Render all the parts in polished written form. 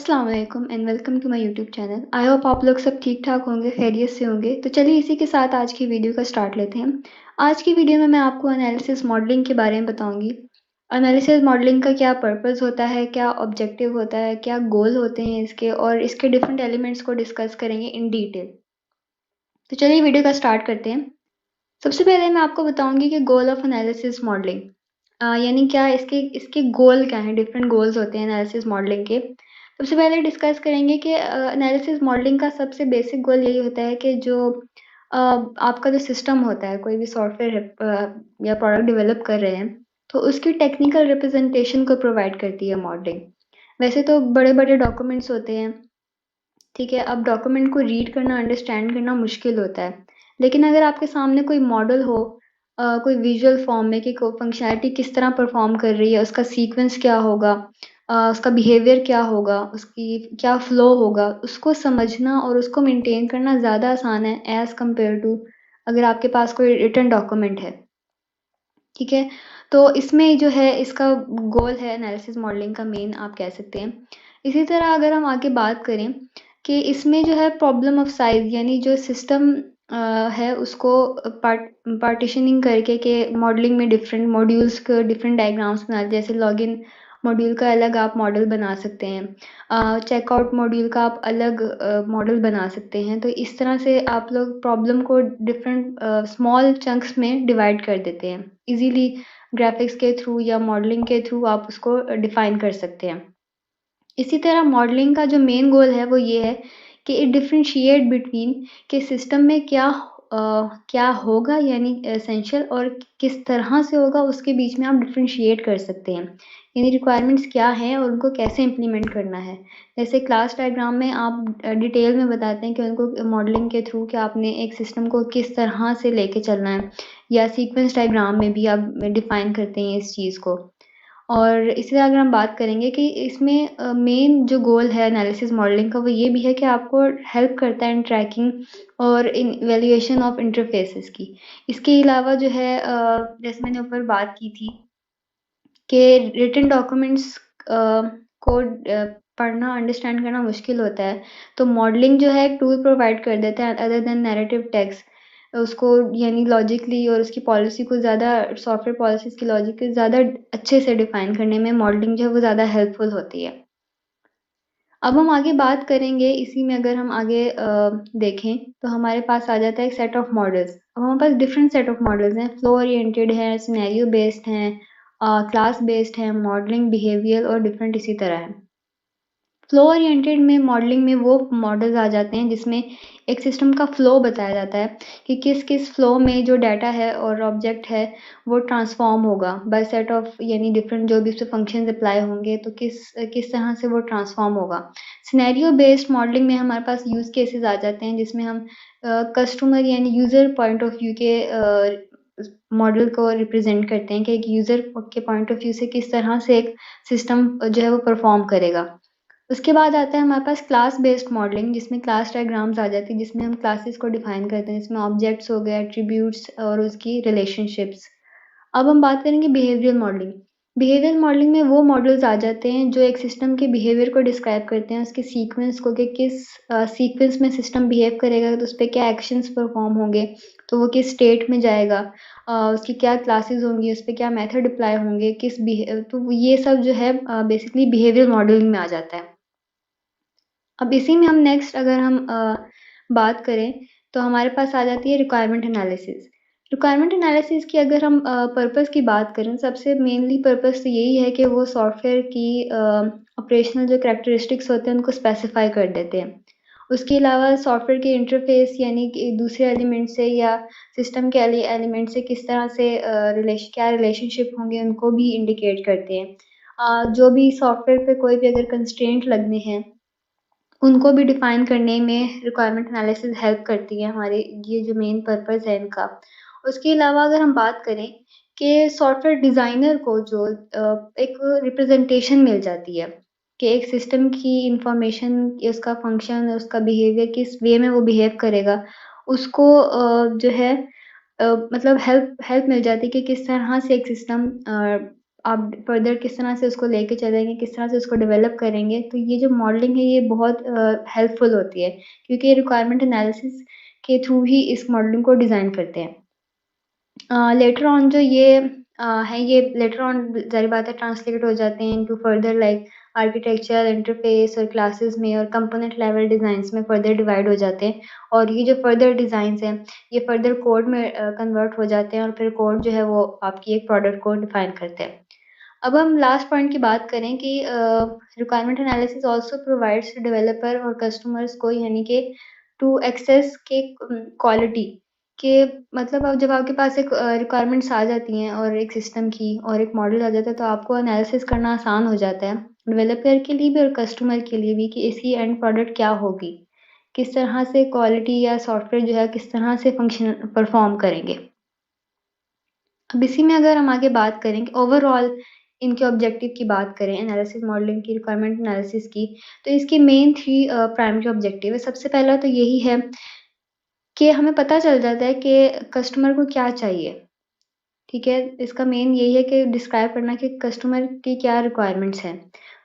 अस्सलाम वालेकुम and welcome to my YouTube channel. I hope आप लोग सब ठीक ठाक होंगे, खैरियत से होंगे। तो चलिए इसी के साथ आज की वीडियो का स्टार्ट लेते हैं। आज की वीडियो में मैं आपको एनालिसिस मॉडलिंग के बारे में बताऊंगी। एनालिसिस मॉडलिंग का क्या पर्पस होता है, क्या ऑब्जेक्टिव होता है, क्या गोल होते हैं इसके, और इसके डिफरेंट एलिमेंट्स को डिस्कस करेंगे इन डिटेल। तो चलिए वीडियो का स्टार्ट करते हैं। सबसे पहले मैं आपको बताऊंगी कि गोल ऑफ एनालिसिस मॉडलिंग यानी क्या, इसके इसके गोल क्या हैं। डिफरेंट गोल्स होते हैं एनालिसिस मॉडलिंग के। सबसे पहले डिस्कस करेंगे कि एनालिसिस मॉडलिंग का सबसे बेसिक गोल यही होता है कि जो आपका जो सिस्टम होता है, कोई भी सॉफ्टवेयर या प्रोडक्ट डेवलप कर रहे हैं, तो उसकी टेक्निकल रिप्रेजेंटेशन को प्रोवाइड करती है मॉडलिंग। वैसे तो बड़े बड़े डॉक्यूमेंट्स होते हैं, ठीक है। अब डॉक्यूमेंट को रीड करना, अंडरस्टैंड करना मुश्किल होता है, लेकिन अगर आपके सामने कोई मॉडल हो, कोई विजुअल फॉर्म में कि कोई फंक्शनैलिटी किस तरह परफॉर्म कर रही है, उसका सीक्वेंस क्या होगा, उसका बिहेवियर क्या होगा, उसकी क्या फ्लो होगा, उसको समझना और उसको मेंटेन करना ज़्यादा आसान है एज़ कम्पेयर टू अगर आपके पास कोई रिटन डॉक्यूमेंट है, ठीक है। तो इसमें जो है इसका गोल है एनालिसिस मॉडलिंग का मेन, आप कह सकते हैं। इसी तरह अगर हम आगे बात करें कि इसमें जो है प्रॉब्लम ऑफ साइज, यानी जो सिस्टम है उसको पार्टीशनिंग करके के मॉडलिंग में डिफरेंट मॉड्यूल्स के डिफरेंट डायग्राम्स बना, जैसे लॉगिन मॉड्यूल का अलग आप मॉडल बना सकते हैं, चेकआउट मॉड्यूल का आप अलग मॉडल बना सकते हैं। तो इस तरह से आप लोग प्रॉब्लम को डिफरेंट स्मॉल चंक्स में डिवाइड कर देते हैं। इजीली ग्राफिक्स के थ्रू या मॉडलिंग के थ्रू आप उसको डिफाइन कर सकते हैं। इसी तरह मॉडलिंग का जो मेन गोल है वो ये है कि इट डिफरेंशिएट बिटवीन के सिस्टम में क्या होगा, यानी एसेंशियल, और किस तरह से होगा, उसके बीच में आप डिफरेंशिएट कर सकते हैं। यानी रिक्वायरमेंट्स क्या हैं और उनको कैसे इम्प्लीमेंट करना है। जैसे क्लास डायग्राम में आप डिटेल में बताते हैं कि उनको मॉडलिंग के थ्रू कि आपने एक सिस्टम को किस तरह से लेके चलना है, या सीक्वेंस डायग्राम में भी आप डिफाइन करते हैं इस चीज़ को। और इसी तरह अगर हम बात करेंगे कि इसमें मेन जो गोल है एनालिसिस मॉडलिंग का, वो ये भी है कि आपको हेल्प करता है इन ट्रैकिंग और इन इवैल्यूएशन ऑफ इंटरफेसेस की। इसके अलावा जो है जैसे मैंने ऊपर बात की थी कि रिटन डॉक्यूमेंट्स को पढ़ना, अंडरस्टैंड करना मुश्किल होता है, तो मॉडलिंग जो है एक टूल प्रोवाइड कर देता है अदर देन नैरेटिव टेक्स्ट उसको, यानी लॉजिकली और उसकी पॉलिसी को ज़्यादा, सॉफ्टवेयर पॉलिसीज़ की लॉजिक को ज़्यादा अच्छे से डिफाइन करने में मॉडलिंग जो है वो ज़्यादा हेल्पफुल होती है। अब हम आगे बात करेंगे, इसी में अगर हम आगे देखें तो हमारे पास आ जाता है एक सेट ऑफ मॉडल्स। अब हमारे पास डिफरेंट सेट ऑफ मॉडल्स हैं, फ्लो ओरिएंटेड है, सिनेरियो बेस्ड हैं, क्लास बेस्ड है, मॉडलिंग, बिहेवियर और डिफरेंट इसी तरह है। फ्लो ओरिएंटेड में मॉडलिंग में वो मॉडल्स आ जाते हैं जिसमें एक सिस्टम का फ्लो बताया जाता है कि किस किस फ्लो में जो डाटा है और ऑब्जेक्ट है वो ट्रांसफॉर्म होगा बाय सेट ऑफ, यानी डिफरेंट जो भी उस पर फंक्शन अप्लाई होंगे तो किस किस तरह से वो ट्रांसफॉर्म होगा। सिनेरियो बेस्ड मॉडलिंग में हमारे पास यूज केसेस आ जाते हैं जिसमें हम कस्टमर यानी यूज़र पॉइंट ऑफ व्यू के मॉडल को रिप्रेजेंट करते हैं कि एक यूज़र के पॉइंट ऑफ व्यू से किस तरह से एक सिस्टम जो है वो परफॉर्म करेगा। उसके बाद आता है हमारे पास क्लास बेस्ड मॉडलिंग, जिसमें क्लास डायग्राम्स आ जाती है, जिसमें हम क्लासेस को डिफाइन करते हैं, जिसमें ऑब्जेक्ट्स हो गए, एट्रीब्यूट्स और उसकी रिलेशनशिप्स। अब हम बात करेंगे बिहेवियर मॉडलिंग। बिहेवियर मॉडलिंग में वो मॉडल्स आ जाते हैं जो एक सिस्टम के बिहेवियर को डिस्क्राइब करते हैं, उसके सीक्वेंस को, कि किस सीक्वेंस में सिस्टम बिहेव करेगा तो उस पर क्या एक्शंस परफॉर्म होंगे, तो वो किस स्टेट में जाएगा, उसकी क्या क्लासेस होंगी, उस पर क्या मेथड अप्लाई होंगे, तो ये सब जो है बेसिकली बिहेवियर मॉडलिंग में आ जाता है। अब इसी में हम नेक्स्ट अगर हम बात करें तो हमारे पास आ जाती है रिक्वायरमेंट एनालिसिस। रिक्वायरमेंट एनालिसिस की अगर हम पर्पस की बात करें, सबसे मेनली पर्पस तो यही है कि वो सॉफ्टवेयर की ऑपरेशनल जो कैरेक्टरिस्टिक्स होते हैं उनको स्पेसिफाई कर देते हैं। उसके अलावा सॉफ्टवेयर के इंटरफेस, यानी कि दूसरे एलिमेंट से या सिस्टम के एलिमेंट से किस तरह से क्या रिलेशनशिप होंगे उनको भी इंडिकेट करते हैं। जो भी सॉफ्टवेयर पे कोई भी अगर कंस्ट्रेंट लगने हैं उनको भी डिफाइन करने में रिक्वायरमेंट एनालिसिस हेल्प करती है हमारे, ये जो मेन पर्पस है इनका। उसके अलावा अगर हम बात करें कि सॉफ्टवेयर डिज़ाइनर को जो एक रिप्रेजेंटेशन मिल जाती है कि एक सिस्टम की इंफॉर्मेशन, उसका फंक्शन, उसका बिहेवियर किस वे में वो बिहेव करेगा, उसको जो है मतलब हेल्प हेल्प मिल जाती है कि किस तरह से एक सिस्टम आप फर्दर किस तरह से उसको लेके चलेंगे, किस तरह से उसको डेवलप करेंगे, तो ये जो मॉडलिंग है ये बहुत हेल्पफुल होती है, क्योंकि ये रिक्वायरमेंट एनालिसिस के थ्रू ही इस मॉडलिंग को डिज़ाइन करते हैं। लेटर ऑन जो ये है, ये लेटर ऑन ज़ाहिर बात है ट्रांसलेट हो जाते हैं into further like architecture, interface और क्लासेस में और कंपोनेंट लेवल डिज़ाइंस में फर्दर डिवाइड हो जाते हैं, और ये जो फर्दर डिज़ाइंस हैं ये फर्दर कोड में कन्वर्ट हो जाते हैं, और फिर कोड जो है वो आपकी एक प्रोडक्ट को डिफाइन करते हैं। अब हम लास्ट पॉइंट की बात करें कि requirement analysis also provides developer और कस्टमर्स को, यानी कि टू एक्सेस के क्वालिटी के, मतलब अब जब आपके पास एक रिक्वायरमेंट्स आ जाती हैं और एक सिस्टम की और एक मॉडल आ जाता है, तो आपको एनालिसिस करना आसान हो जाता है, डेवलपर के लिए भी और कस्टमर के लिए भी, कि इसकी एंड प्रोडक्ट क्या होगी, किस तरह से क्वालिटी या सॉफ्टवेयर जो है किस तरह से फंक्शन परफॉर्म करेंगे। अब इसी में अगर हम आगे बात करें कि ओवरऑल इनके ऑब्जेक्टिव की बात करें, एनालिसिस मॉडलिंग की, रिक्वायरमेंट एनालिसिस की, तो इसके मेन 3 प्राइमरी ऑब्जेक्टिव है। सबसे पहला तो यही है कि हमें पता चल जाता है कि कस्टमर को क्या चाहिए, ठीक है? इसका मेन यही है कि डिस्क्राइब करना कि कस्टमर की क्या रिक्वायरमेंट्स हैं।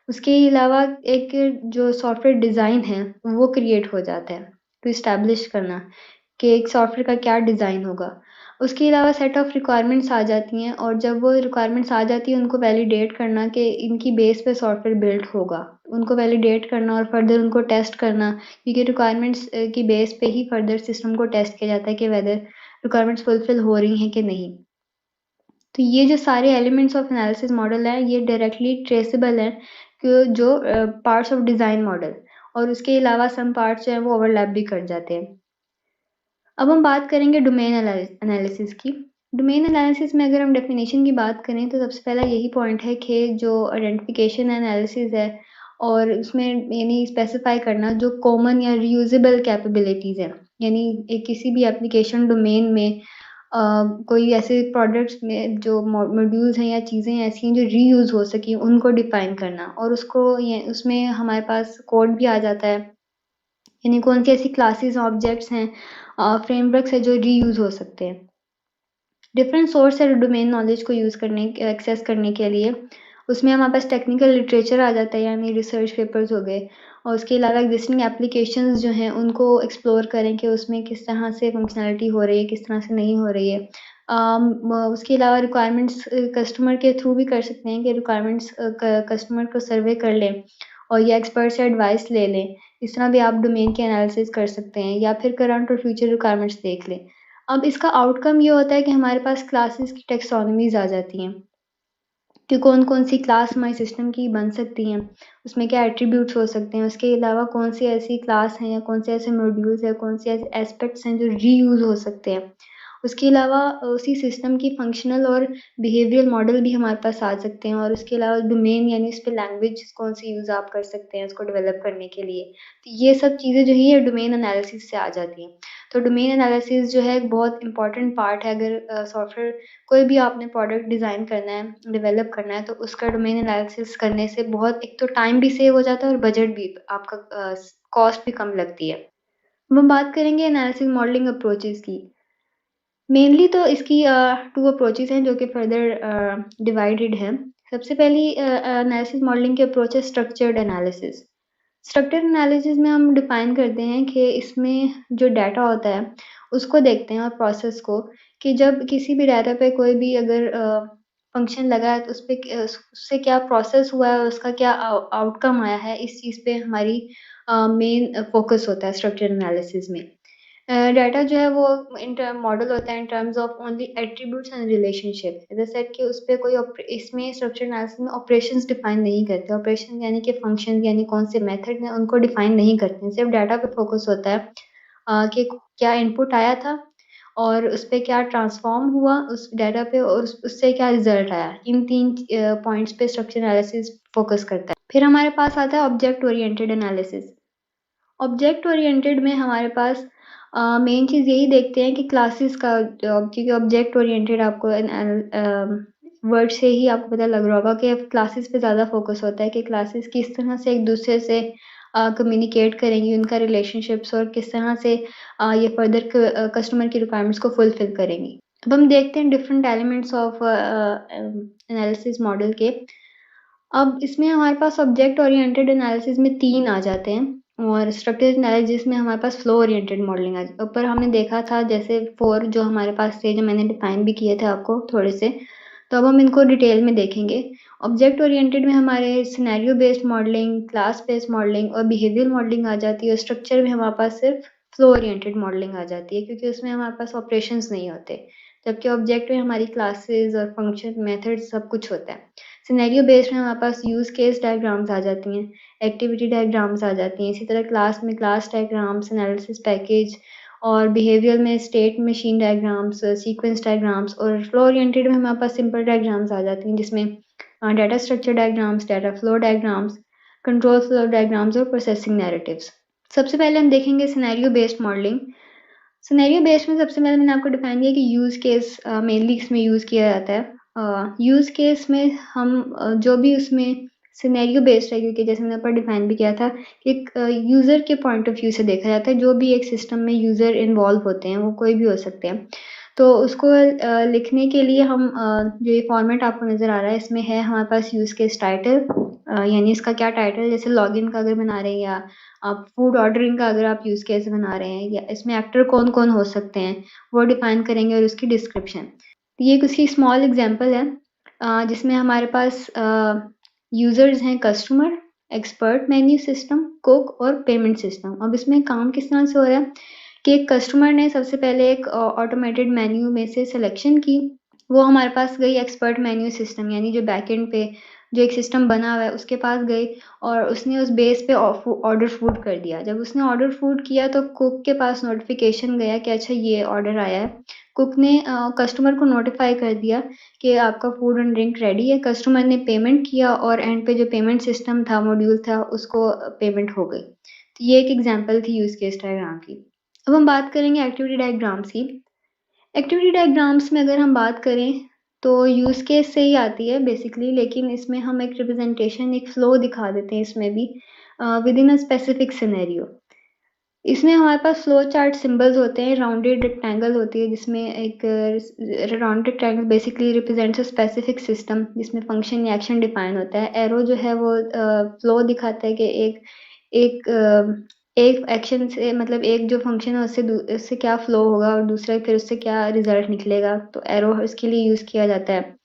उसके अलावा एक जो सॉफ्टवेयर डिज़ाइन है, वो क्रिएट हो जाता है, टू एस्टैब्लिश करना कि एक सॉफ्टवेयर का क्या डिज़ाइन होगा। उसके अलावा सेट ऑफ रिक्वायरमेंट्स आ जाती हैं, और जब वो रिक्वायरमेंट्स आ जाती हैं उनको वैलिडेट करना कि इनकी बेस पे सॉफ्टवेयर बिल्ड होगा। उनको वैलिडेट करना और फर्दर उनको टेस्ट करना, क्योंकि रिक्वायरमेंट्स की बेस पे ही फर्दर सिस्टम को टेस्ट किया जाता है कि वेदर रिक्वायरमेंट्स फुलफिल हो रही हैं कि नहीं। तो ये जो सारे एलिमेंट्स ऑफ एनालिसिस मॉडल हैं ये डायरेक्टली ट्रेसेबल हैं कि जो पार्ट्स ऑफ डिज़ाइन मॉडल, और उसके अलावा सम पार्ट्स जो हैं वो ओवरलैप भी कर जाते हैं। अब हम बात करेंगे डोमेन एनालिसिस की। डोमेन एनालिसिस में अगर हम डेफिनेशन की बात करें तो सबसे पहला यही पॉइंट है कि जो आइडेंटिफिकेशन एनालिसिस है, और उसमें यानी स्पेसिफाई करना जो कॉमन या रीयूजेबल कैपेबिलिटीज़ हैं, यानी एक किसी भी एप्लीकेशन डोमेन में कोई ऐसे प्रोडक्ट्स में जो मॉड्यूल्स हैं या चीज़ें ऐसी हैं जो रीयूज़ हो सकें, उनको डिफ़ाइन करना, और उसको ये उसमें हमारे पास कोड भी आ जाता है, यानी कौन सी ऐसी क्लासेस ऑब्जेक्ट्स हैं, फ्रेमवर्क्स है जो रीयूज़ हो सकते हैं। डिफरेंट सोर्स है डोमेन नॉलेज को यूज़ करने एक्सेस करने के लिए, उसमें हमारे पास टेक्निकल लिटरेचर आ जाता है, यानी रिसर्च पेपर्स हो गए, और उसके अलावा एग्जिस्टिंग एप्लीकेशंस जो हैं उनको एक्सप्लोर करें कि उसमें किस तरह से फंक्शनैलिटी हो रही है, किस तरह से नहीं हो रही है। उसके अलावा रिक्वायरमेंट्स कस्टमर के थ्रू भी कर सकते हैं कि रिक्वायरमेंट्स कस्टमर को सर्वे कर लें और या एक्सपर्ट से एडवाइस ले लें। इस तरह भी आप डोमेन की एनालिसिस कर सकते हैं, या फिर करंट और फ्यूचर रिक्वायरमेंट्स देख लें। अब इसका आउटकम ये होता है कि हमारे पास क्लासेस की टेक्सोनोमीज़ आ जाती हैं कि कौन-कौन सी क्लास हमारे सिस्टम की बन सकती हैं, उसमें क्या एट्रीब्यूट्स हो सकते हैं, उसके अलावा कौन सी ऐसी क्लास हैं या कौन से ऐसे मॉड्यूल्स हैं, कौन से ऐसे एस्पेक्ट्स हैं जो रीयूज़ हो सकते हैं। उसके अलावा उसी सिस्टम की फंक्शनल और बिहेवियरल मॉडल भी हमारे पास आ सकते हैं, और उसके अलावा डोमेन यानी उस पे लैंग्वेज कौन सी यूज़ आप कर सकते हैं उसको डेवलप करने के लिए। तो ये सब चीज़ें जो हैं ये डोमेन एनालिसिस से आ जाती हैं। तो डोमेन एनालिसिस जो है एक बहुत इम्पोर्टेंट पार्ट है, अगर सॉफ्टवेयर कोई भी आपने प्रोडक्ट डिज़ाइन करना है, डेवलप करना है, तो उसका डोमेन एनालिसिस करने से बहुत, एक तो टाइम भी सेव हो जाता है और बजट भी आपका कॉस्ट भी कम लगती है। अब हम बात करेंगे एनालिसिस मॉडलिंग अप्रोचेज़ की। मेनली तो इसकी 2 अप्रोचेज़ हैं जो कि फर्दर डिवाइडेड हैं। सबसे पहली एनालिसिस मॉडलिंग की अप्रोच है स्ट्रक्चर्ड एनालिसिस। स्ट्रक्चर्ड एनालिसिस में हम डिफाइन करते हैं कि इसमें जो डाटा होता है, उसको देखते हैं और प्रोसेस को, कि जब किसी भी डाटा पे कोई भी अगर फंक्शन लगा है तो उसपे उससे क्या प्रोसेस हुआ है और उसका क्या आउटकम आया है, इस चीज़ पे हमारी मेन फ़ोकस होता है स्ट्रक्चर्ड एनालिसिस में। डाटा जो है वो मॉडल होता है in terms of only attributes and relationship. As I said कि उस पे कोई इसमें स्ट्रक्चर एनालिसिस में ऑपरेशंस डिफाइन नहीं करते। ऑपरेशन यानी कि फंक्शन यानी कौन से मेथड हैं उनको डिफाइन नहीं करते हैं। सिर्फ डाटा पे फोकस होता है कि क्या इनपुट आया था और उस पे क्या ट्रांसफॉर्म हुआ उस डाटा पे, और उससे क्या रिजल्ट आया। इन 3 पॉइंट्स पे स्ट्रक्चर एनालिसिस फोकस करता है। फिर हमारे पास आता है object oriented analysis. Object oriented में हमारे पास मेन चीज़ यही देखते हैं कि क्लासेस का, क्योंकि ऑब्जेक्ट ओरिएंटेड आपको वर्ड से ही आपको पता लग रहा होगा कि क्लासेस पे ज़्यादा फोकस होता है कि क्लासेस किस तरह से एक दूसरे से कम्युनिकेट करेंगी, उनका रिलेशनशिप्स, और किस तरह से ये फर्दर कस्टमर की रिक्वायरमेंट्स को फुलफिल करेंगी। अब हम देखते हैं different elements of analysis model के। अब इसमें हमारे पास ऑब्जेक्ट ओरिएंटेड एनालिसिस में 3 आ जाते हैं और स्ट्रक्चरल एनालिसिस में हमारे पास फ्लो ओरिएंटेड मॉडलिंग ऊपर हमने देखा था जैसे 4 जो हमारे पास थे, जो मैंने डिफाइन भी किए थे आपको थोड़े से। तो अब हम इनको डिटेल में देखेंगे। ऑब्जेक्ट ओरिएंटेड में हमारे scenario based modelling, class based modelling और बिहेवियर मॉडलिंग आ जाती है, और स्ट्रक्चर में हमारे पास सिर्फ फ्लो ओरिएंटेड मॉडलिंग आ जाती है, क्योंकि उसमें हमारे पास ऑपरेशंस नहीं होते, जबकि ऑब्जेक्ट में हमारी क्लासेस और फंक्शन, मेथड सब कुछ होता है। सिनेरियो बेस्ड में हमारे पास यूज केस डायग्राम्स आ जाती हैं, एक्टिविटी डायग्राम्स आ जाती हैं। इसी तरह क्लास में क्लास डायग्राम्स, एनालिसिस पैकेज, और बिहेवियर में state machine diagrams, sequence diagrams, और फ्लो ओरिएंटेड में हमारे पास सिंपल डायग्राम्स आ जाती हैं, जिसमें data structure diagrams, data flow diagrams, control flow diagrams और प्रोसेसिंग नैरेटिव्स। सबसे पहले हम देखेंगे scenario based modelling. Scenario based में सबसे पहले मैंने आपको डिफाइन किया कि यूज केस मेनली इसमें यूज किया जाता है। यूज केस में हम जो भी उसमें सिनेरियो बेस्ड है, क्योंकि जैसे मैंने ऊपर डिफाइन भी किया था कि एक यूजर के पॉइंट ऑफ व्यू से देखा जाता है। जो भी एक सिस्टम में यूजर इन्वॉल्व होते हैं, वो कोई भी हो सकते हैं, तो उसको लिखने के लिए हम जो ये फॉर्मेट आपको नजर आ रहा है, इसमें है हमारे पास यूज केस टाइटल, यानी इसका क्या टाइटल, जैसे लॉगिन का अगर बना रहे हैं, या आप फूड ऑर्डरिंग का अगर आप यूज केस बना रहे हैं, या इसमें एक्टर कौन कौन हो सकते हैं वो डिफाइन करेंगे, और उसकी डिस्क्रिप्शन। ये कुछ ही स्मॉल एग्जांपल है जिसमें हमारे पास यूजर्स हैं customer, expert, menu system, cook और पेमेंट सिस्टम। अब इसमें काम किस तरह से हो रहा है कि एक कस्टमर ने सबसे पहले एक ऑटोमेटेड मेन्यू में से सिलेक्शन की, वो हमारे पास गई एक्सपर्ट मेन्यू सिस्टम, यानी जो बैकएंड पे जो एक सिस्टम बना हुआ है उसके पास गई, और उसने उस बेस पे ऑर्डर फूड कर दिया। जब उसने ऑर्डर फूड किया तो कुक के पास नोटिफिकेशन गया कि अच्छा ये ऑर्डर आया है। कुक ने कस्टमर को नोटिफाई कर दिया कि आपका फूड एंड ड्रिंक रेडी है। कस्टमर ने पेमेंट किया, और एंड पे जो पेमेंट सिस्टम था, मॉड्यूल था, उसको पेमेंट हो गई। तो ये एक एग्जांपल थी यूज केस डायग्राम की। अब हम बात करेंगे एक्टिविटी डायग्राम्स की। एक्टिविटी डायग्राम्स में अगर हम बात करें तो यूज केस से ही आती है बेसिकली, लेकिन इसमें हम एक रिप्रेजेंटेशन, एक फ्लो दिखा देते हैं इसमें भी with in a specific scenario. इसमें हमारे पास फ्लो चार्ट सिंबल्स होते हैं, राउंडेड रेक्टेंगल होती है, जिसमें एक rounded rectangle basically represents a specific system, जिसमें फंक्शन या एक्शन डिफाइन होता है। एरो जो है वो फ्लो दिखाता है कि एक एक एक्शन से, मतलब एक जो फंक्शन है उससे क्या फ्लो होगा, और दूसरा फिर उससे क्या रिजल्ट निकलेगा, तो एरो इसके लिए यूज किया जाता है।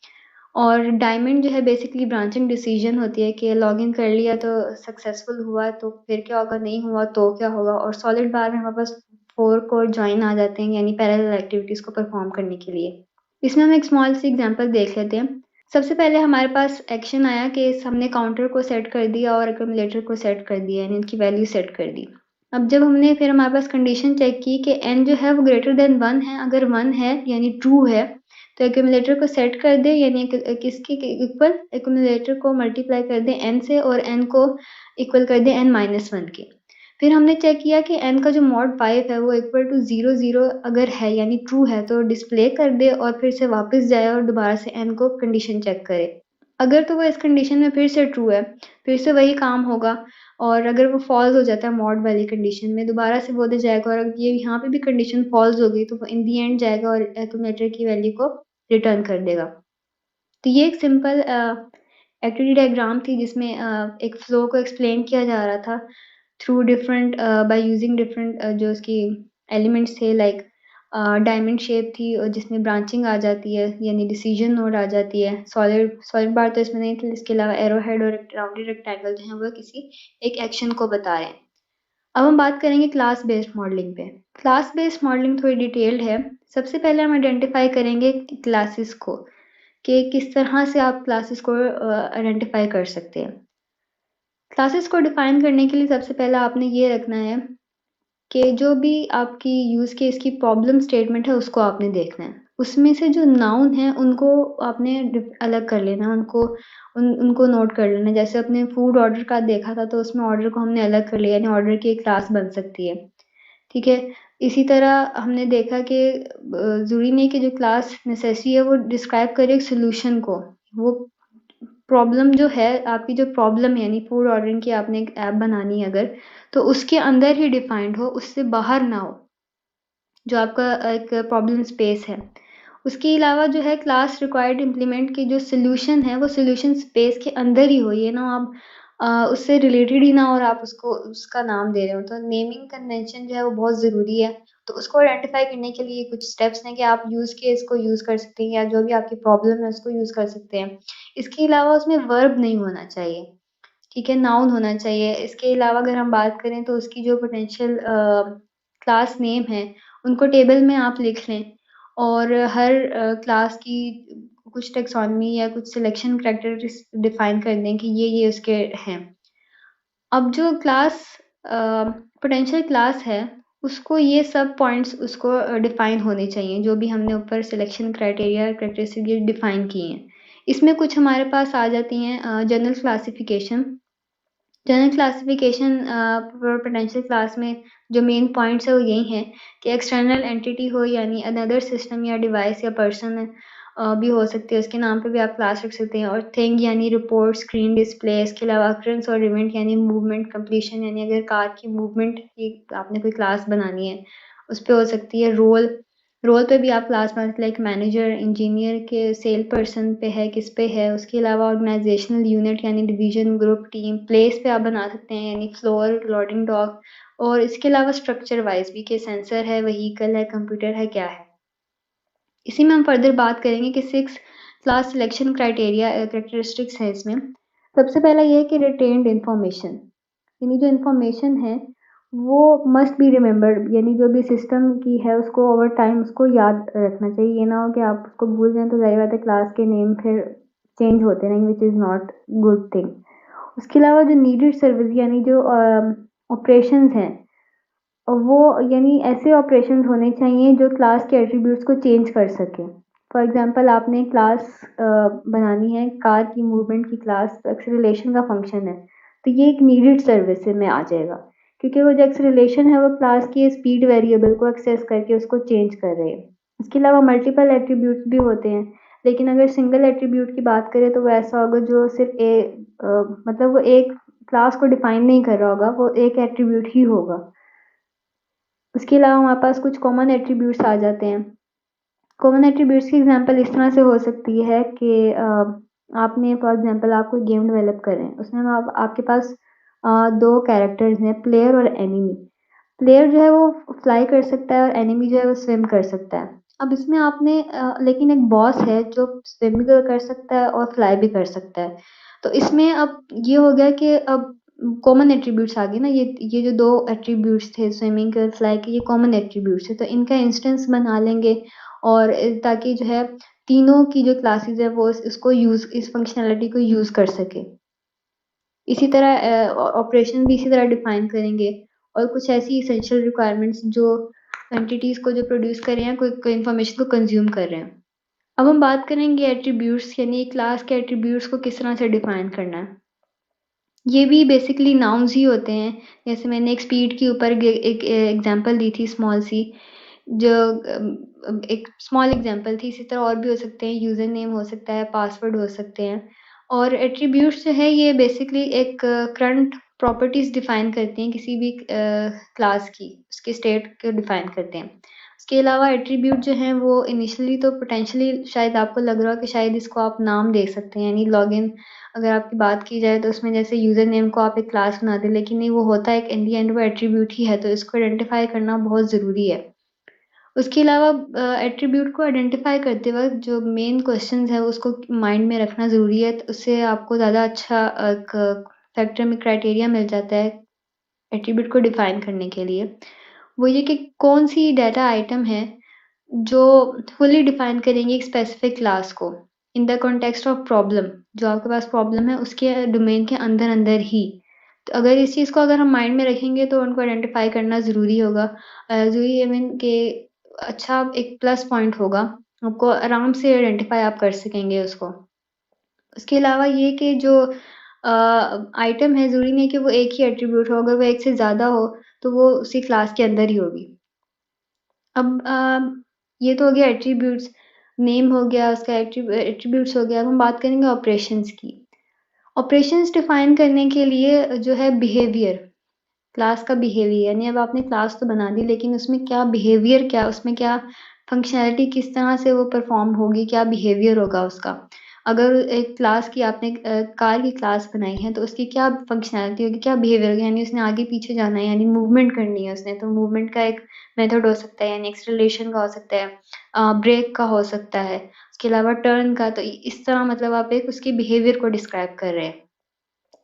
और डायमंड जो है बेसिकली ब्रांचिंग डिसीजन होती है कि लॉगिन कर लिया तो सक्सेसफुल हुआ, तो फिर क्या होगा, नहीं हुआ तो क्या होगा। और सॉलिड बार में हमारे पास 4 कोर ज्वाइन आ जाते हैं, यानी पैरेलल एक्टिविटीज को परफॉर्म करने के लिए। इसमें हम एक स्मॉल सी एग्जांपल देख लेते हैं। सबसे पहले हमारे पास एक्शन आया कि हमने काउंटर को सेट कर दिया और एक्यूमुलेटर को सेट कर दिया, यानी इनकी वैल्यू सेट कर दी। अब जब हमने फिर हमारे पास कंडीशन चेक की कि n जो है वो ग्रेटर देन 1 है, अगर 1 है यानी ट्रू है, तो एक्यूमुलेटर को सेट कर दे, यानी किसके इक्वल, एक्यूमुलेटर को मल्टीप्लाई कर दे n से, और n को इक्वल कर दे n-1 के। फिर हमने चेक किया कि n का जो मॉड 5 है वो इक्वल टू 0 0 अगर है, यानी ट्रू है, तो डिस्प्ले कर दे और फिर से वापस जाए और दोबारा से n को कंडीशन चेक करे। अगर तो वो इस कंडीशन में फिर से ट्रू है, फिर से वही काम होगा, और अगर वो फॉल्स हो जाता है मॉड वाली कंडीशन में, दोबारा से वो दे जाएगा, और अगर ये यहाँ पे भी कंडीशन फॉल्स हो गई तो वो इन दी एंड जाएगा और एक्यूमुलेटर की वैल्यू को रिटर्न कर देगा। तो ये एक सिंपल एक्टिविटी डायग्राम थी, जिसमें एक फ्लो को एक्सप्लेन किया जा रहा था through different by using different जो उसकी एलिमेंट्स थे, लाइक डायमंड शेप थी, और जिसमें ब्रांचिंग आ जाती है, यानी डिसीजन नोड आ जाती है। सॉलिड सॉलिड बार तो इसमें नहीं थी, इसके अलावा एरो हेड और राउंडेड रेक्टेंगल जो है वो किसी एक एक्शन को बता रहे हैं। अब हम बात करेंगे क्लास बेस्ड मॉडलिंग पे। क्लास बेस्ड मॉडलिंग थोड़ी डिटेल्ड है। सबसे पहले हम आइडेंटिफाई करेंगे क्लासेस को, कि किस तरह से आप क्लासेस को आइडेंटिफाई कर सकते हैं। क्लासेस को डिफाइन करने के लिए सबसे पहले आपने ये रखना है कि जो भी आपकी यूज केस की प्रॉब्लम स्टेटमेंट है उसको आपने देखना है। उसमें से जो नाउन है उनको आपने अलग कर लेना है, उनको नोट कर लेना है। जैसे अपने फूड ऑर्डर का देखा था, तो उसमें ऑर्डर को हमने अलग कर लिया, यानी ऑर्डर की एक क्लास बन सकती है। ठीक है। इसी तरह हमने देखा कि ज़रूरी नहीं कि जो क्लास नेसेसरी है वो डिस्क्राइब करे एक सॉल्यूशन को। वो प्रॉब्लम जो है, आपकी जो प्रॉब्लम है, यानी फूड ऑर्डरिंग की आपने एक ऐप बनानी है अगर, तो उसके अंदर ही डिफाइंड हो, उससे बाहर ना हो, जो आपका एक प्रॉब्लम स्पेस है। उसके अलावा जो है क्लास रिक्वायर्ड इम्प्लीमेंट की जो सॉल्यूशन है वो सॉल्यूशन स्पेस के अंदर ही हो, ये ना आप उससे रिलेटेड ही ना और आप उसको उसका नाम दे रहे हो। तो नेमिंग कन्वेंशन जो है वो बहुत ज़रूरी है। तो उसको आइडेंटिफाई करने के लिए कुछ स्टेप्स हैं कि आप यूज़ केस को यूज़ कर सकते हैं या जो भी आपकी प्रॉब्लम है उसको यूज़ कर सकते हैं। इसके अलावा उसमें वर्ब नहीं होना चाहिए, ठीक है, नाउन होना चाहिए। इसके अलावा अगर हम बात करें तो उसकी जो पोटेंशियल क्लास नेम है, उनको टेबल में आप लिख लें और हर क्लास की कुछ टैक्सोनॉमी या कुछ सिलेक्शन करैक्टरिस्टिक्स डिफाइन कर दें कि ये उसके हैं। अब जो क्लास पोटेंशियल क्लास है, उसको ये सब पॉइंट्स उसको डिफाइन होने चाहिए, जो भी हमने ऊपर सिलेक्शन क्राइटेरिया करैक्टरिस्टिक ये डिफाइन किए हैं। इसमें कुछ हमारे पास आ जाती हैं general classification. General classification potential class में जो मेन पॉइंट्स है वो यही हैं कि एक्सटर्नल एंटिटी हो यानी अनदर सिस्टम या डिवाइस या पर्सन भी हो सकती है, उसके नाम पे भी आप क्लास रख सकते हैं। और थिंग यानी रिपोर्ट, स्क्रीन डिस्प्ले, इसके अलावा अकरेंस और इवेंट यानी मूवमेंट, कंप्लीशन यानी अगर कार की मूवमेंट की आपने कोई क्लास बनानी है उस पर हो सकती है। रोल, रोल पे भी आप क्लास बना सकते हैं, लाइक मैनेजर, इंजीनियर के सेल पर्सन पे है, किस पे है। उसके अलावा ऑर्गेनाइजेशनल यूनिट यानी डिवीजन, ग्रुप, टीम, प्लेस पे आप बना सकते हैं यानी फ्लोर, लोडिंग डॉक। और इसके अलावा स्ट्रक्चर वाइज भी कि सेंसर है, व्हीकल है, कंप्यूटर है, क्या है। इसी में हम फर्दर बात करेंगे कि 6 क्लास सिलेक्शन क्राइटेरिया कैरेक्टरिस्टिक्स है इसमें। सबसे पहला ये है कि रिटेन्ड इन्फॉर्मेशन, यानी जो इन्फॉर्मेशन है वो मस्ट बी रिमेम्बर्ड, यानी जो भी सिस्टम की है उसको ओवर टाइम उसको याद रखना चाहिए। ये ना हो कि आप उसको भूल जाएं तो जाहिर बात है क्लास के नेम फिर चेंज होते रहेंगे, which is not good thing. उसके अलावा जो नीडेड सर्विस यानी जो ऑपरेशंस हैं वो यानी ऐसे ऑपरेशंस होने चाहिए जो क्लास के एट्रीब्यूट्स को चेंज कर सकें। फॉर एग्जांपल आपने क्लास बनानी है कार की मूवमेंट की क्लास, एक्सेलरेशन का फंक्शन है, तो ये एक नीडेड सर्विस में आ जाएगा क्योंकि वो जो एक्सेलरेशन है वो क्लास की स्पीड वेरिएबल को एक्सेस करके उसको चेंज कर रहे हैं। इसके अलावा मल्टीपल एट्रीब्यूट्स भी होते हैं, लेकिन अगर सिंगल एट्रीब्यूट की बात करें तो वो ऐसा होगा जो सिर्फ मतलब वो एक क्लास को डिफाइन नहीं कर रहा होगा, वो एक एट्रीब्यूट ही होगा। उसके अलावा हमारे पास कुछ कॉमन एट्रीब्यूट्स आ जाते हैं। कॉमन एट्रीब्यूट्स की एग्जांपल इस तरह से हो सकती है कि आपने फॉर एग्जांपल आप कोई गेम डेवलप कर रहे हैं, उसमें आपके पास 2 कैरेक्टर्स हैं, प्लेयर और एनिमी। प्लेयर जो है वो फ्लाई कर सकता है और एनिमी जो है वो स्विम कर सकता है। अब इसमें आपने लेकिन एक बॉस है जो स्विम भी कर सकता है और फ्लाई भी कर सकता है। तो इसमें अब ये हो गया कि अब कॉमन एट्रीब्यूट्स आ गए ना, ये जो 2 एट्रीब्यूट्स थे स्विमिंग के और फ्लाई के, ये कॉमन एट्रीब्यूट्स है, तो इनका इंस्टेंस बना लेंगे और ताकि जो है तीनों की जो क्लासेस है वो इसको यूज़, इस फंक्शनैलिटी को यूज़ कर सके। इसी तरह ऑपरेशन भी इसी तरह डिफाइन करेंगे और कुछ ऐसी एसेंशियल रिक्वायरमेंट्स जो एंटिटीज़ को जो प्रोड्यूस कर रहे हैं, कोई इन्फॉर्मेशन को कंज्यूम कर रहे हैं। अब हम बात करेंगे एट्रीब्यूट्स, यानी क्लास के एट्रीब्यूट्स को किस तरह से डिफाइन करना है। ये भी बेसिकली नाउन्स ही होते हैं। जैसे मैंने एक स्पीड के ऊपर एक एग्जांपल दी थी स्मॉल सी, जो एक स्मॉल एग्जांपल थी। इसी तरह और भी हो सकते हैं, यूज़र नेम हो सकता है, पासवर्ड हो सकते हैं। और एट्रीब्यूट्स जो है ये बेसिकली एक करंट प्रॉपर्टीज़ डिफाइन करती हैं किसी भी क्लास की, उसके स्टेट को डिफाइन करते हैं। उसके अलावा एट्रीब्यूट जो हैं वो इनिशियली तो पोटेंशियली शायद आपको लग रहा हो कि शायद इसको आप नाम दे सकते हैं, यानी लॉगिन अगर आपकी बात की जाए तो उसमें जैसे यूज़र नेम को आप एक क्लास बना दें, लेकिन नहीं, वो होता है एक इन दी एंड वो एट्रीब्यूट ही है, तो इसको आइडेंटिफाई करना बहुत ज़रूरी है। उसके अलावा एट्रीब्यूट को आइडेंटिफाई करते वक़्त जो मेन क्वेश्चंस है उसको माइंड में रखना ज़रूरी है, तो उससे आपको ज़्यादा अच्छा एक फैक्टर में क्राइटेरिया मिल जाता है एट्रीब्यूट को डिफाइन करने के लिए। वो ये कि कौन-सी डाटा आइटम है जो फुली डिफाइन करेंगी एक स्पेसिफिक क्लास को in the context of problem, जो आपके पास प्रॉब्लम है उसके डोमेन के अंदर-अंदर ही। तो अगर इस चीज़ को अगर हम माइंड में रखेंगे तो उनको आइडेंटिफाई करना ज़रूरी होगा। ज़रूरी आई मीन कि अच्छा एक प्लस पॉइंट होगा, आपको आराम से आइडेंटिफाई आप कर सकेंगे उसको। उसके अलावा ये कि जो आइटम है ज़रूरी नहीं कि वो एक ही एट्रीब्यूट हो, अगर वो एक से ज़्यादा हो तो वो उसी क्लास के अंदर ही होगी। अब ये तो हो गया एट्रीब्यूट्स, नेम हो गया, उसका एट्रीब्यूट्स हो गया। अब हम बात करेंगे ऑपरेशंस की। ऑपरेशंस डिफाइन करने के लिए जो है बिहेवियर, क्लास का बिहेवियर, यानी अब आपने क्लास तो बना दी लेकिन उसमें क्या बिहेवियर, क्या उसमें क्या फंक्शनैलिटी किस तरह से वो परफ़ॉर्म होगी, क्या बिहेवियर होगा उसका। अगर एक क्लास की आपने कार की क्लास बनाई है, तो उसकी क्या फंक्शनैलिटी होगी, क्या बिहेवियर होगा, यानी उसने आगे-पीछे जाना है, यानी मूवमेंट करनी है उसने, तो मूवमेंट का एक मेथड हो सकता है, यानी एक्सेलरेशन का हो सकता है, ब्रेक का हो सकता है, उसके अलावा टर्न का। तो इस तरह मतलब आप एक उसके बिहेवियर को डिस्क्राइब कर रहे हैं।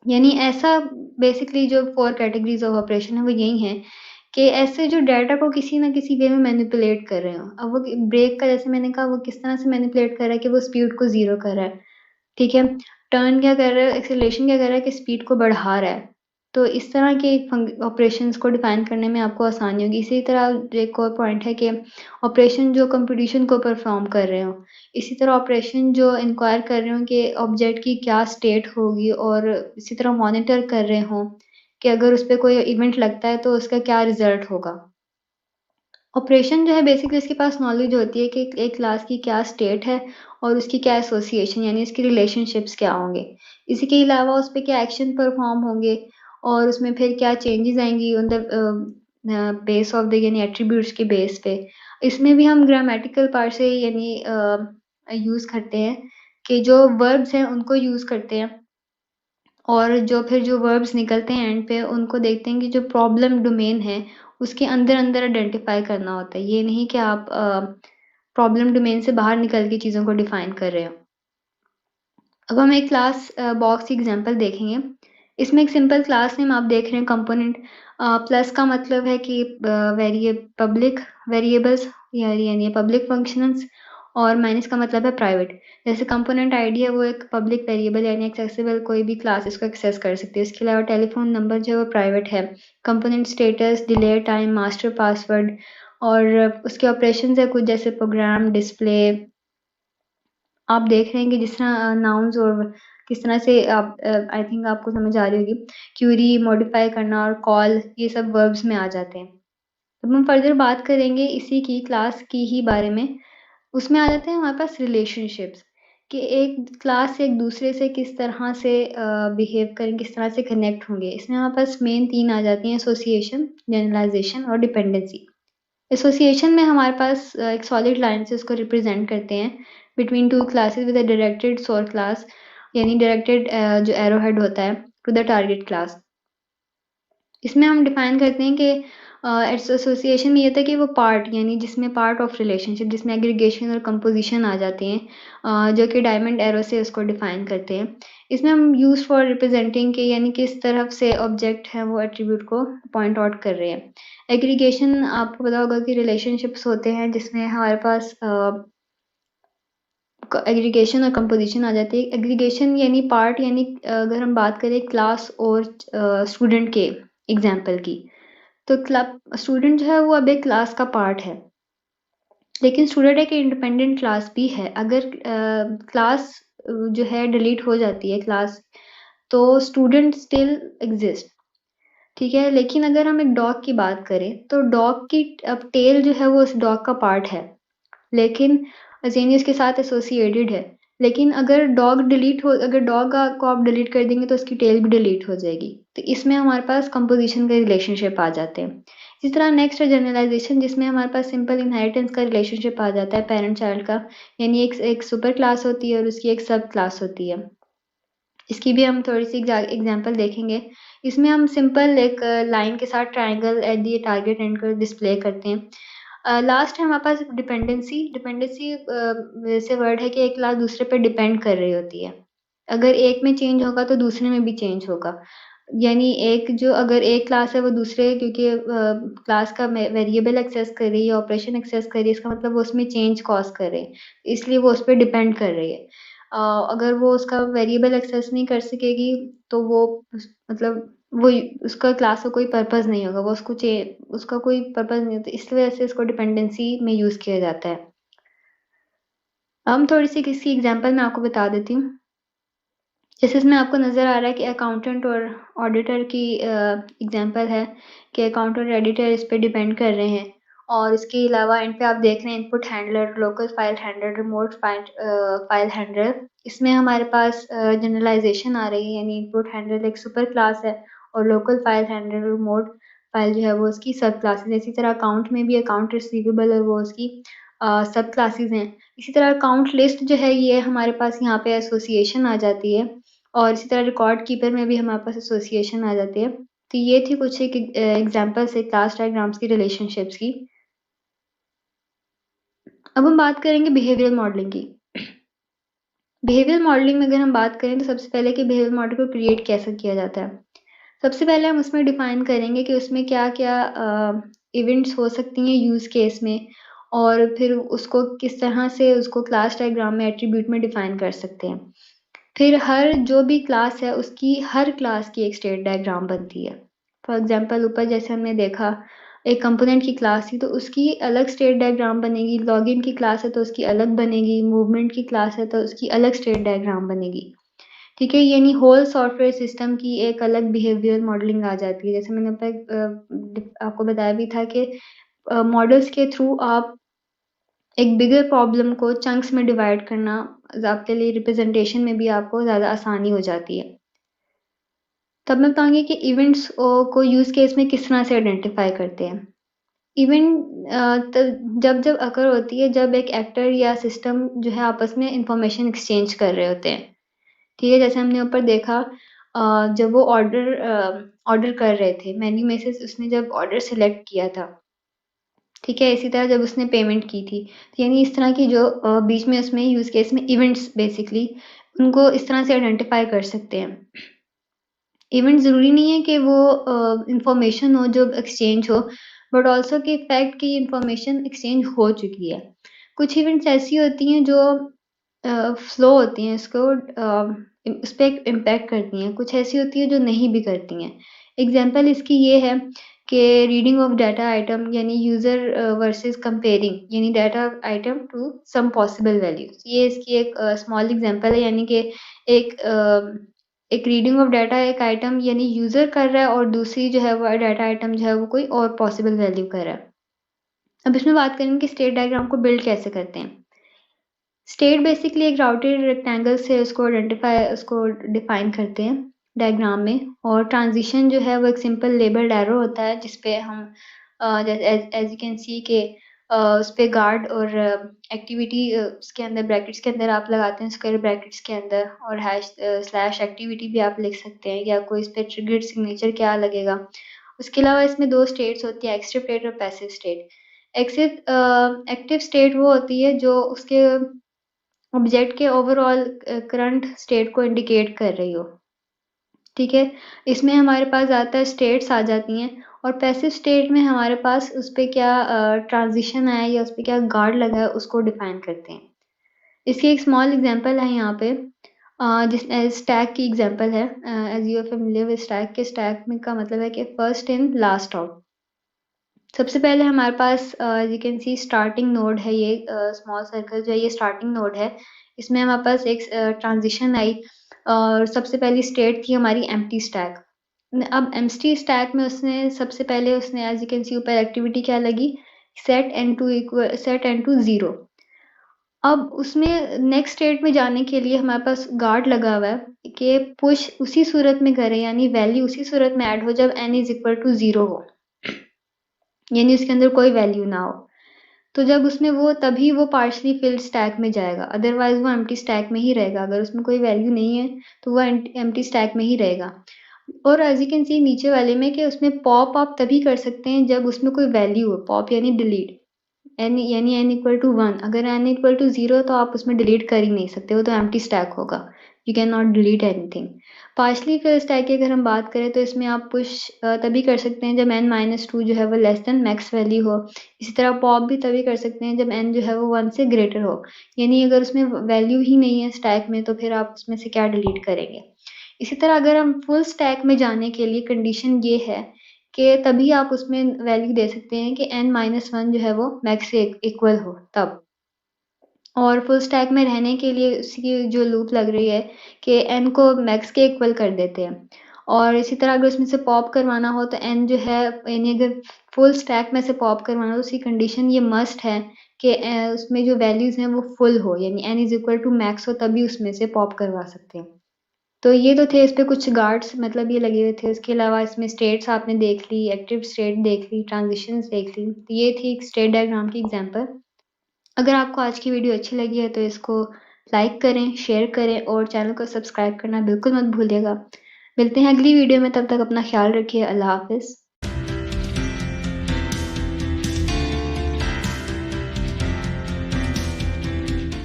यानी ऐसा बेसिकली जो 4 कैटेगरीज़ ऑफ ऑपरेशन है वो यही हैं कि ऐसे जो डाटा को किसी न किसी वे में मैनिपुलेट कर रहे हो। अब वो ब्रेक का जैसे मैंने कहा वो किस तरह से मैनिपुलेट कर रहा है कि वो स्पीड को ज़ीरो कर रहा है, ठीक है? टर्न क्या कर रहा है, एक्सेलरेशन क्या कर रहा है कि स्पीड को बढ़ा रहा है। तो इस तरह के ऑपरेशंस को डिफाइन करने में आपको आसानी होगी। इसी तरह एक और पॉइंट है कि ऑपरेशन जो कंपटीशन को परफॉर्म कर रहे हो। इसी तरह ऑपरेशन जो इंक्वायर कर रहे हो कि ऑब्जेक्ट की क्या स्टेट होगी, और इसी तरह मॉनिटर कर रहे हो कि अगर उस पे कोई इवेंट लगता है तो उसका क्या रिज़ल्ट होगा। ऑपरेशन जो है बेसिकली इसके पास नॉलेज होती है कि एक क्लास की क्या स्टेट है और उसकी क्या एसोसिएशन, यानी इसके रिलेशनशिप्स क्या होंगे। इसी के अलावा उस पे क्या एक्शन परफॉर्म होंगे और उसमें फिर क्या चेंजेस आएँगी on the base of the यानी एट्रीब्यूट्स के बेस पे। इसमें भी हम ग्रामेटिकल पार्ट से यानी यूज़ करते हैं कि जो वर्ब्स हैं उनको यूज़ करते हैं, और जो फिर जो वर्ब्स निकलते हैं एंड पे उनको देखते हैं कि जो प्रॉब्लम डोमेन है, उसके अंदर-अंदर आइडेंटिफ़ाई करना होता है। ये नहीं कि आप प्रॉब्लम डोमेन से बाहर निकल के चीज़ों को डिफ़ाइन कर रहे हो। अब हम एक क्लास बॉक्स की एग्ज़ाम्पल देखेंगे। इसमें एक सिंपल क्लास नेम आप देख रहे हैं कंपोनेंट। प्लस का मतलब है कि पब्लिक वेरिएबल्स यानी पब्लिक फंक्शंस, और माइनस का मतलब है प्राइवेट। जैसे कंपोनेंट आईडी है वो एक पब्लिक वेरिएबल यानी एक्सेसिबल, कोई भी क्लास इसको एक्सेस कर सकती है। इसके अलावा टेलीफ़ोन नंबर जो है वो प्राइवेट है। Component status, delay time, master password, और उसके ऑपरेशंस है कुछ जैसे प्रोग्राम, डिस्प्ले। आप देख रहे हैं कि जिस तरह नाउन्स और किस तरह से आप आई थिंक आपको समझ आ रही होगी, क्वेरी मॉडिफाई करना और कॉल, ये सब वर्ब्स में आ जाते हैं। अब हम फर्दर बात करेंगे इसी की क्लास की ही बारे में। उसमें आ जाते हैं हमारे पास रिलेशनशिप्स, कि एक क्लास एक दूसरे से किस तरह से बिहेव करें, किस तरह से कनेक्ट होंगे। इसमें हमारे पास मेन 3 आ जाती हैं: एसोसिएशन, जनरलाइज़ेशन और डिपेंडेंसी। एसोसिएशन में हमारे पास एक सॉलिड लाइन से उसको रिप्रेजेंट करते हैं between two classes with a directed सोर क्लास, यानी डायरेक्टेड जो एरो हेड होता है टू द टारगेट क्लास। इसमें हम डिफाइन करते हैं कि एसोसिएशन में ये था कि वो पार्ट यानी जिसमें पार्ट ऑफ रिलेशनशिप, जिसमें एग्रीगेशन और कंपोजिशन आ जाते हैं, जो कि डायमंड एरो से उसको डिफाइन करते हैं। इसमें हम यूज़ फॉर रिप्रेजेंटिंग के यानी किस तरफ से ऑब्जेक्ट है वो एट्रीब्यूट को पॉइंट आउट कर रहे हैं। एग्रीगेशन आपको पता होगा कि रिलेशनशिप्स होते हैं जिसमें हमारे पास एग्रीगेशन और कंपोजिशन आ जाती है। एग्रीगेशन यानी पार्ट, यानी अगर हम बात करें क्लास और स्टूडेंट के एग्जाम्पल की, तो क्लब स्टूडेंट जो है वो अब एक क्लास का पार्ट है, लेकिन स्टूडेंट एक इंडिपेंडेंट क्लास भी है। अगर क्लास जो है डिलीट हो जाती है क्लास, तो स्टूडेंट स्टिल एग्जिस्ट, ठीक है। लेकिन अगर हम एक डॉग की बात करें तो डॉग की अब टेल जो है वो उस डॉग का पार्ट है, लेकिन जेनियस के साथ एसोसिएटेड है। लेकिन अगर डॉग को आप डिलीट कर देंगे तो उसकी टेल भी डिलीट हो जाएगी। तो इसमें हमारे पास कंपोजिशन का रिलेशनशिप आ जाते हैं। इसी तरह नेक्स्ट है जनरलाइजेशन, जिसमें हमारे पास सिंपल इनहेरिटेंस का रिलेशनशिप आ जाता है पेरेंट चाइल्ड का, यानी एक सुपर क्लास होती है और उसकी एक सब क्लास होती है। इसकी भी हम थोड़ी सी एग्जांपल देखेंगे। इसमें हम सिंपल एक लाइन के साथ triangle at the target and को डिस्प्ले करते हैं। लास्ट है हमारे पास डिपेंडेंसी। डिपेंडेंसी वैसे वर्ड है कि एक क्लास दूसरे पे डिपेंड कर रही होती है। अगर एक में चेंज होगा तो दूसरे में भी चेंज होगा। यानी अगर एक क्लास है वो दूसरे, क्योंकि क्लास का वेरिएबल एक्सेस कर रही है, ऑपरेशन एक्सेस कर रही है, इसका मतलब वो उसमें चेंज कॉज कर रहे हैं, इसलिए वो उस पे डिपेंड कर रही है। अगर वो उसका वेरिएबल एक्सेस नहीं कर सकेगी तो वो मतलब वो उसका क्लास का कोई पर्पस नहीं होगा, वो उसका कोई पर्पस नहीं होता, इस वजह से इसको डिपेंडेंसी में यूज किया जाता है। हम थोड़ी सी किसी एग्जांपल में आपको बता देती हूँ। जैसे इसमें आपको नज़र आ रहा है कि अकाउंटेंट और ऑडिटर की एग्जांपल है कि अकाउंटेंट और एडिटर इस पे डिपेंड कर रहे हैं, और इसके अलावा एंड पे आप देख रहे हैं input handler, local file handler, remote file handler. इसमें हमारे पास जनरलाइजेशन आ रही है, यानी इनपुट हैंडलर एक सुपर क्लास है और local file handler remote file जो है वो उसकी सब क्लासेस। इसी तरह अकाउंट में भी अकाउंट रिसीवेबल है वो उसकी सब क्लासेस हैं। इसी तरह काउंट लिस्ट जो है ये हमारे पास यहाँ पे एसोसिएशन आ जाती है, और इसी तरह रिकॉर्ड कीपर में भी हमारे पास एसोसिएशन आ जाती है। तो ये थी कुछ एक एग्जांपल्स है क्लास डायग्राम्स की रिलेशनशिप्स की। अब हम बात करेंगे बिहेवियरल मॉडलिंग की। बिहेवियरल मॉडलिंग में अगर हम बात करें तो सबसे पहले कि बिहेवियरल मॉडल को क्रिएट कैसे किया जाता है। सबसे पहले हम उसमें डिफाइन करेंगे कि उसमें क्या-क्या इवेंट्स हो सकती हैं यूज़ केस में, और फिर उसको किस तरह से उसको क्लास डायग्राम में एट्रीब्यूट में डिफाइन कर सकते हैं। फिर हर जो भी क्लास है उसकी हर क्लास की एक स्टेट डायग्राम बनती है। फॉर एग्जांपल ऊपर जैसे हमने देखा एक कंपोनेंट की क्लास थी तो उसकी अलग स्टेट डायग्राम बनेगी, लॉगिन की क्लास है तो उसकी अलग बनेगी, मूवमेंट की क्लास है तो उसकी अलग स्टेट डायग्राम बनेगी। ठीक है, यानी होल सॉफ्टवेयर सिस्टम की एक अलग बिहेवियरल मॉडलिंग आ जाती है। जैसे मैंने आपको बताया भी था कि मॉडल्स के थ्रू आप एक बिगर प्रॉब्लम को चंक्स में डिवाइड करना आपके लिए रिप्रेजेंटेशन में भी आपको ज़्यादा आसानी हो जाती है। तब मैं बताऊँगी कि इवेंट्स को यूज़ केस में किस तरह से आइडेंटिफ़ाई करते हैं। इवेंट जब अकर होती है जब एक एक्टर या सिस्टम जो है आपस में इंफॉर्मेशन एक्सचेंज कर रहे होते हैं। ठीक है, जैसे हमने ऊपर देखा जब वो ऑर्डर कर रहे थे, मेन्यू में से उसने जब ऑर्डर सेलेक्ट किया था, ठीक है? इसी तरह जब उसने पेमेंट की थी, तो यानी इस तरह की जो बीच में उसमें यूज़ केस में इवेंट्स बेसिकली उनको इस तरह से आइडेंटिफ़ाई कर सकते हैं। इवेंट ज़रूरी नहीं है कि वो इन्फॉर्मेशन हो जो एक्सचेंज हो, बट ऑल्सो कि फैक्ट कि इन्फॉर्मेशन एक्सचेंज हो चुकी है। कुछ इवेंट्स ऐसी होती हैं जो फ्लो होती हैं इसको उस पे इम्पैक्ट करती हैं, कुछ ऐसी होती है जो नहीं भी करती हैं। एग्ज़ाम्पल इसकी ये है कि रीडिंग ऑफ डाटा आइटम यानी यूज़र वर्सेस कंपेयरिंग यानी data item to some possible values. ये इसकी एक स्मॉल एग्ज़ाम्पल है, यानी कि एक रीडिंग ऑफ डाटा एक आइटम यानी यूज़र कर रहा है और दूसरी जो है वो डाटा आइटम जो है वो कोई और पॉसिबल वैल्यू कर रहा है। अब इसमें बात करेंगे कि स्टेट डायग्राम को बिल्ड कैसे करते हैं। स्टेट बेसिकली एक राउटेड रेक्टेंगल से उसको डिफाइन करते हैं डायग्राम में, और ट्रांजिशन जो है वो एक सिंपल लेबल्ड एरो होता है जिसपे हम एज यू कैन सी के उस पे गार्ड और एक्टिविटी उसके अंदर ब्रैकेट्स के अंदर आप लगाते हैं स्क्वायर ब्रैकेट्स के अंदर, और हैश स्लैश एक्टिविटी भी आप लिख सकते हैं, या कोई इस पे ट्रिगर्ड सिग्नेचर क्या लगेगा। उसके अलावा इसमें 2 स्टेट्स होती है, एक्टिव स्टेट और पैसिव स्टेट। एक्टिव स्टेट वो होती है जो उसके ऑब्जेक्ट के ओवरऑल करंट स्टेट को इंडिकेट कर रही हो, ठीक है? इसमें हमारे पास आता है स्टेट्स आ जाती हैं, और पैसिव स्टेट में हमारे पास उस पे क्या ट्रांज़िशन आया या उस पे क्या गार्ड लगा है उसको डिफाइन करते हैं। इसकी एक स्मॉल एग्ज़ाम्पल है यहाँ पे स्टैक की एग्ज़ाम्पल है। As you are familiar with stack के स्टैक में का मतलब है कि फर्स्ट इन लास्ट आउट। सबसे पहले हमारे पास you can see starting node है, ये स्मॉल सर्कल जो है ये स्टार्टिंग नोड है। इसमें हमारे पास एक ट्रांजिशन आई और सबसे पहली स्टेट थी हमारी एम्प्टी स्टैक। अब एम्प्टी स्टैक में उसने सबसे पहले उसने एज यू कैन सी ऊपर एक्टिविटी क्या लगी, सेट एन टू 0। अब उसमें नेक्स्ट स्टेट में जाने के लिए हमारे पास गार्ड लगा हुआ है कि पुश उसी सूरत में करें, यानी वैल्यू उसी सूरत में ऐड हो जब n इज़ इक्वल टू 0 हो, यानी उसके अंदर कोई वैल्यू ना हो। तो जब उसमें वो तभी वो पार्शियली फिल्ड स्टैक में जाएगा, अदरवाइज़ वो एम्प्टी स्टैक में ही रहेगा। अगर उसमें कोई वैल्यू नहीं है, तो वो एम्प्टी स्टैक में ही रहेगा। और एज़ यू कैन सी नीचे वाले में कि उसमें पॉप आप तभी कर सकते हैं जब उसमें कोई वैल्यू हो, पॉप यानी डिलीट। यानी n इक्वल टू 1, अगर n इक्वल टू 0 तो आप उसमें डिलीट कर ही नहीं सकते, वो तो एम्प्टी स्टैक होगा। You can not delete anything. Partially field stack की अगर हम बात करें तो इसमें आप पुश तभी कर सकते हैं जब n-2 जो है वो लेस देन मैक्स वैल्यू हो। इसी तरह पॉप भी तभी कर सकते हैं जब n जो है वो 1 से ग्रेटर हो। यानी अगर उसमें वैल्यू ही नहीं है स्टैक में तो फिर आप उसमें से क्या डिलीट करेंगे। इसी तरह अगर हम फुल स्टैक में जाने के लिए कंडीशन ये है कि तभी आप उसमें वैल्यू दे सकते हैं कि n-1 जो है वो मैक्स से इक्वल हो तब। और फुल स्टैक में रहने के लिए उसकी जो लूप लग रही है कि n को मैक्स के इक्वल कर देते हैं। और इसी तरह अगर उसमें से पॉप करवाना हो तो n जो है, यानी अगर फुल स्टैक में से पॉप करवाना हो तो उसकी कंडीशन ये मस्ट है कि उसमें जो वैल्यूज़ हैं वो फुल हो, यानी n is equal to max हो तभी उसमें से पॉप करवा सकते हैं। तो ये तो थे इस पे कुछ गार्ड्स, मतलब ये लगे हुए थे। उसके अलावा इसमें स्टेट्स आपने देख ली, एक्टिव स्टेट देख ली, ट्रांजिशंस देख ली। तो ये थी एक स्टेट डायग्राम की एग्जांपल। अगर आपको आज की वीडियो अच्छी लगी है तो इसको लाइक करें, शेयर करें और चैनल को सब्सक्राइब करना बिल्कुल मत भूलिएगा। मिलते हैं अगली वीडियो में, तब तक अपना ख्याल रखिए। अल्लाह हाफ़िज़।